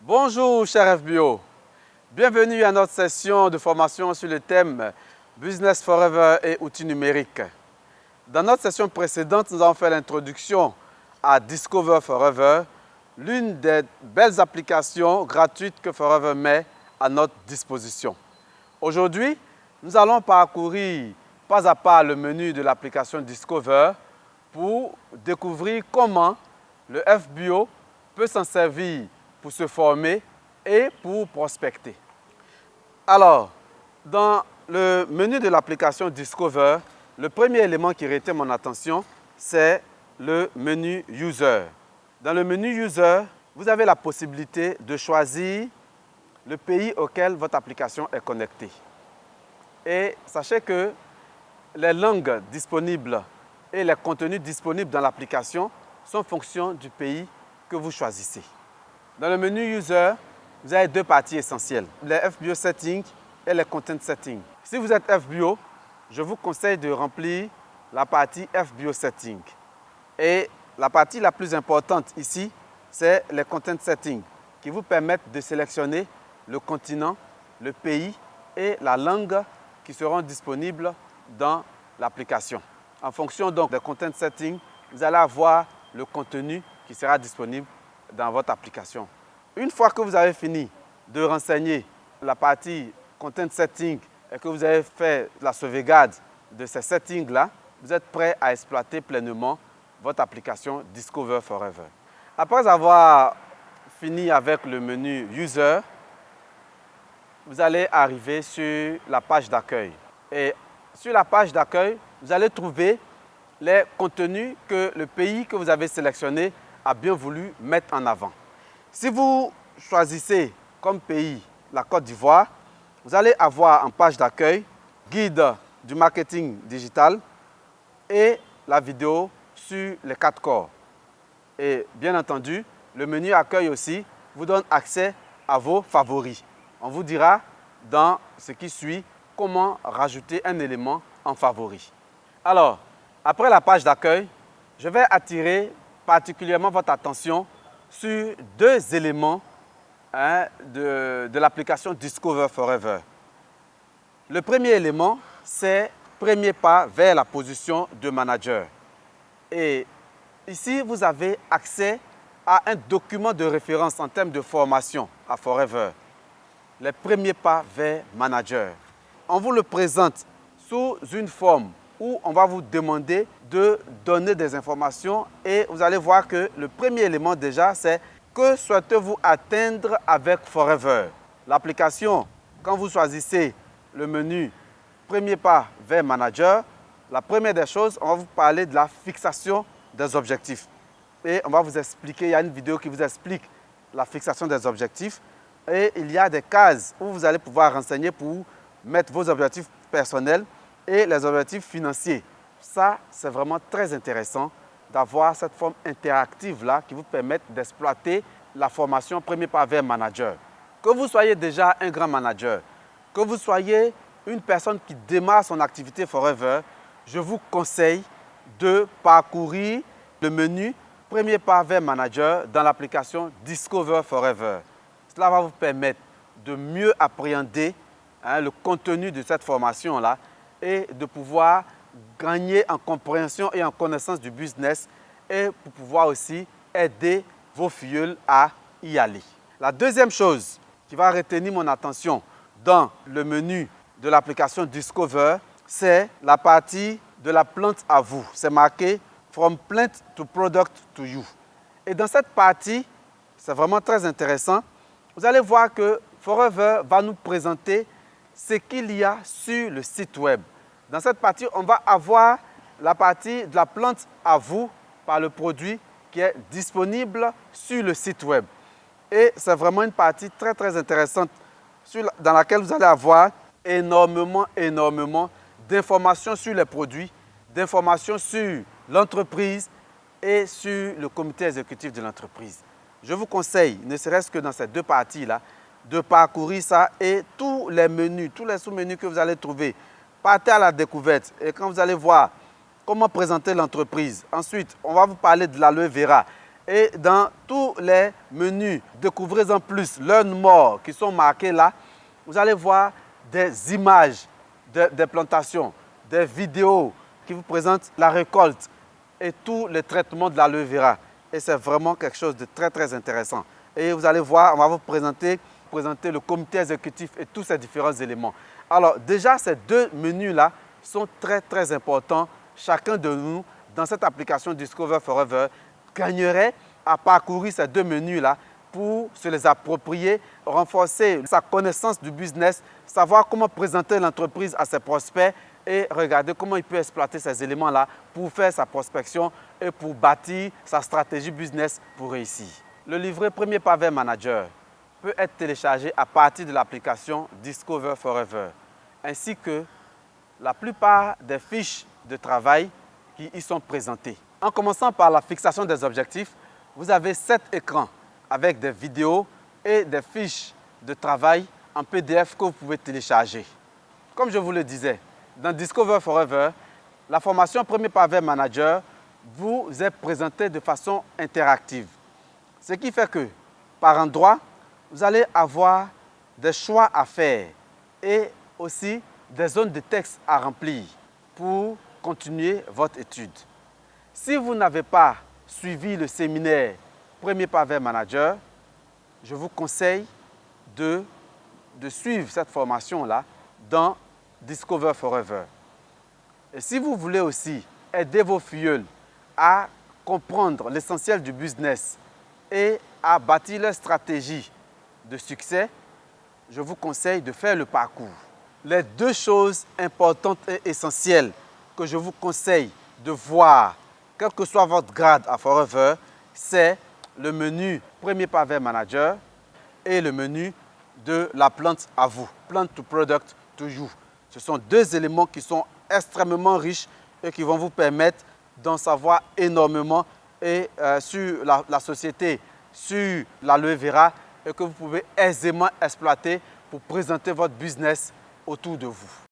Bonjour chers FBO, bienvenue à notre session de formation sur le thème Business Forever et outils numériques. Dans notre session précédente, nous avons fait l'introduction à Discover Forever, l'une des belles applications gratuites que Forever met à notre disposition. Aujourd'hui, nous allons parcourir pas à pas le menu de l'application Discover pour découvrir comment le FBO peut s'en servir pour se former et pour prospecter. Alors, dans le menu de l'application Discover, le premier élément qui retient mon attention, c'est le menu User. Dans le menu User, vous avez la possibilité de choisir le pays auquel votre application est connectée. Et sachez que les langues disponibles et les contenus disponibles dans l'application sont en fonction du pays que vous choisissez. Dans le menu User, vous avez deux parties essentielles, les FBO Settings et les Content Settings. Si vous êtes FBO, je vous conseille de remplir la partie FBO Settings. Et la partie la plus importante ici, c'est les Content Settings qui vous permettent de sélectionner le continent, le pays et la langue qui seront disponibles dans l'application. En fonction donc des Content Settings, vous allez avoir le contenu qui sera disponible dans votre application. Une fois que vous avez fini de renseigner la partie Content Settings et que vous avez fait la sauvegarde de ces settings-là, vous êtes prêt à exploiter pleinement votre application Discover Forever. Après avoir fini avec le menu User, vous allez arriver sur la page d'accueil. Et sur la page d'accueil, vous allez trouver les contenus que le pays que vous avez sélectionné a bien voulu mettre en avant. Si vous choisissez comme pays la Côte d'Ivoire, vous allez avoir en page d'accueil guide du marketing digital et la vidéo sur les 4 corps. Et bien entendu, le menu accueil aussi vous donne accès à vos favoris. On vous dira dans ce qui suit comment rajouter un élément en favori. Alors, après la page d'accueil, je vais attirer particulièrement votre attention sur deux éléments de l'application Discover Forever. Le premier élément, c'est premier pas vers la position de manager. Et ici, vous avez accès à un document de référence en termes de formation à Forever. Les premiers pas vers manager. On vous le présente sous une forme où on va vous demander de donner des informations et vous allez voir que le premier élément déjà, c'est que souhaitez-vous atteindre avec Forever. L'application, quand vous choisissez le menu premier pas vers manager, la première des choses, on va vous parler de la fixation des objectifs. Et on va vous expliquer, il y a une vidéo qui vous explique la fixation des objectifs. Et il y a des cases où vous allez pouvoir renseigner pour mettre vos objectifs personnels et les objectifs financiers. Ça, c'est vraiment très intéressant d'avoir cette forme interactive-là qui vous permet d'exploiter la formation premier pas vers manager. Que vous soyez déjà un grand manager, que vous soyez une personne qui démarre son activité Forever, je vous conseille de parcourir le menu premier pas vers manager dans l'application Discover Forever. Cela va vous permettre de mieux appréhender le contenu de cette formation-là et de pouvoir gagner en compréhension et en connaissance du business et pour pouvoir aussi aider vos filleuls à y aller. La deuxième chose qui va retenir mon attention dans le menu de l'application Discover, c'est la partie de la plante à vous. C'est marqué « From plant to product to you ». Et dans cette partie, c'est vraiment très intéressant. Vous allez voir que Forever va nous présenter ce qu'il y a sur le site web. Dans cette partie, on va avoir la partie de la plante à vous par le produit qui est disponible sur le site web. Et c'est vraiment une partie très très intéressante dans laquelle vous allez avoir énormément d'informations sur les produits, d'informations sur l'entreprise et sur le comité exécutif de l'entreprise. Je vous conseille, ne serait-ce que dans ces deux parties-là, de parcourir ça et tous les menus, tous les sous-menus que vous allez trouver. Partez à la découverte et quand vous allez voir comment présenter l'entreprise. Ensuite, on va vous parler de l'aloe vera. Et dans tous les menus, découvrez-en plus, Learn More, qui sont marqués là, vous allez voir des images des plantations, des vidéos qui vous présentent la récolte et tous les traitements de l'aloe vera. Et c'est vraiment quelque chose de très, très intéressant. Et vous allez voir, on va vous présenter le comité exécutif et tous ces différents éléments. Alors déjà, ces deux menus-là sont très, très importants. Chacun de nous, dans cette application Discover Forever, gagnerait à parcourir ces deux menus-là pour se les approprier, renforcer sa connaissance du business, savoir comment présenter l'entreprise à ses prospects et regarder comment il peut exploiter ces éléments-là pour faire sa prospection et pour bâtir sa stratégie business pour réussir. Le livret Premier Pavé Manager peut être téléchargé à partir de l'application Discover Forever, ainsi que la plupart des fiches de travail qui y sont présentées. En commençant par la fixation des objectifs, vous avez 7 écrans avec des vidéos et des fiches de travail en PDF que vous pouvez télécharger. Comme je vous le disais, dans Discover Forever, la formation Premier Pavé Manager vous est présentée de façon interactive. Ce qui fait que, par endroit, vous allez avoir des choix à faire et aussi des zones de texte à remplir pour continuer votre étude. Si vous n'avez pas suivi le séminaire Premier Pavé Manager, je vous conseille de suivre cette formation-là dans Discover Forever. Et si vous voulez aussi aider vos filleuls à comprendre l'essentiel du business et à bâtir leur stratégie de succès, je vous conseille de faire le parcours. Les deux choses importantes et essentielles que je vous conseille de voir, quel que soit votre grade à Forever, c'est le menu Premier Pavé Manager et le menu de la plante à vous, Plant to Product to You. Ce sont deux éléments qui sont extrêmement riches et qui vont vous permettre d'en savoir énormément et sur la société, sur l'aloe vera et que vous pouvez aisément exploiter pour présenter votre business autour de vous.